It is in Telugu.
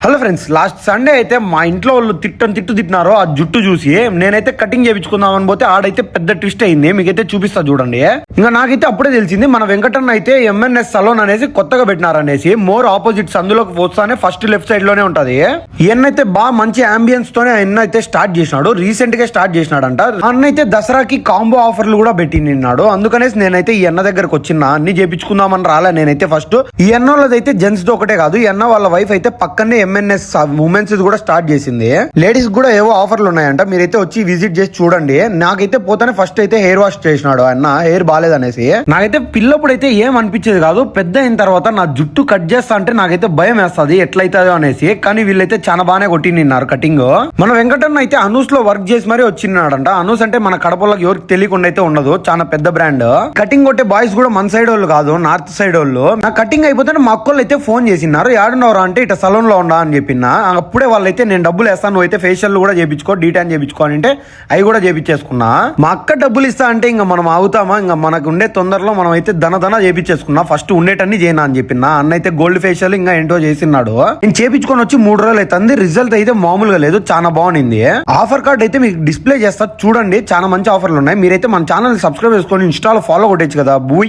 హలో ఫ్రెండ్స్, లాస్ట్ సండే అయితే మా ఇంట్లో వాళ్ళు తిట్టినారో ఆ జుట్టు చూసి నేనైతే కటింగ్ చేయించుకుందామని పోతే ఆడైతే పెద్ద ట్విస్ట్ అయింది. మీకైతే చూపిస్తా చూడండి. ఇంకా నాకైతే అప్పుడే తెలిసింది మన వెంకటన్న అయితే ఎంఎన్ఎస్ సలూన్ అనేసి కొత్తగా పెట్టినారనేసి. మోర్ ఆపోజిట్స్ అందులోకి పోస్తానే ఫస్ట్ లెఫ్ట్ సైడ్ లోనే ఉంటది. ఈయనైతే బాగా మంచి అంబియన్స్ తోనే ఆయన అయితే స్టార్ట్ చేసినాడు. రీసెంట్ గా స్టార్ట్ చేసినాడంట. అన్నైతే దసరాకి కాంబో ఆఫర్లు కూడా పెట్టినాడు. అందుకనేసి నేనైతే ఈ అన్న దగ్గరకు వచ్చిన అన్ని చేయించుకుందామని రాలే. నేనైతే ఫస్ట్ ఈ అన్న వాళ్ళదైతే జెంట్స్ తో ఒకటే కాదు, ఈ అన్న వాళ్ళ వైఫ్ అయితే పక్కనే ఎంఎన్ఎస్ ఉమెన్స్ కూడా స్టార్ట్ చేసింది. లేడీస్ కూడా ఏవో ఆఫర్లు ఉన్నాయంట, మీరైతే వచ్చి విజిట్ చేసి చూడండి. నాకైతే పోతానే ఫస్ట్ అయితే హెయిర్ వాష్ చేసినాడు అన్న, హెయిర్ బాగాలేదనేసి. నాకైతే పిల్లప్పుడు అయితే ఏం అనిపించేది కాదు, పెద్ద అయిన తర్వాత నా జుట్టు కట్ చేస్తా అంటే నాకైతే భయం వేస్తుంది ఎట్లయితుందో అనేసి. కానీ వీళ్ళైతే చాలా బాగానే కొట్టినారు కటింగ్. మన వెంకటన్న అయితే అనూస్ లో వర్క్ చేసి మరీ వచ్చినాడంట. అనూస్ అంటే మన కడపలోకి ఎవరికి తెలియకుండా అయితే ఉండదు, చాలా పెద్ద బ్రాండ్. కటింగ్ కొట్టే బాయ్స్ కూడా మన సైడ్ వాళ్ళు కాదు, నార్త్ సైడ్ వాళ్ళు. నా కటింగ్ అయిపోతే మా అక్కలు అయితే ఫోన్ చేసినారు, ఏడున్నవరా అంటే ఇట్లా సలూన్ లో ఉండా అని చెప్పిన. అప్పుడే వాళ్ళైతే నేను డబ్బులు వేస్తాను, నువ్వు అయితే ఫేషియల్ కూడా చేయించుకో, డీటాన్ చేయించుకో అంటే అవి కూడా చేయించేసుకున్నా. మా అక్క డబ్బులు ఇస్తా అంటే ఇంకా మనం ఆగుతామా? ఇంకా మనకు ఉండే తొందరలో మనం అయితే ధన చేయించేసుకున్నా. ఫస్ట్ ఉండేటన్ని చేయనా అని చెప్పిన. అన్న అయితే గోల్డ్ ఫేషియల్ ఇంకా ఏంటో చేసినాడు. నేను చేయించుకొని వచ్చి 3 రోజులు అవుతుంది. రిజల్ట్ అయితే మామూలుగా లేదు, చాలా బాగుంది. ఆఫర్ కార్డ్ అయితే మీకు డిస్ప్లే చేస్తా చూడండి, చాలా మంచి ఆఫర్లు ఉన్నాయి. మీరైతే మన ఛానల్ సబ్స్క్రైబ్ చేసుకొని ఇన్స్టాలో ఫాలో కొట్టచ్చు కదా. బూయ్.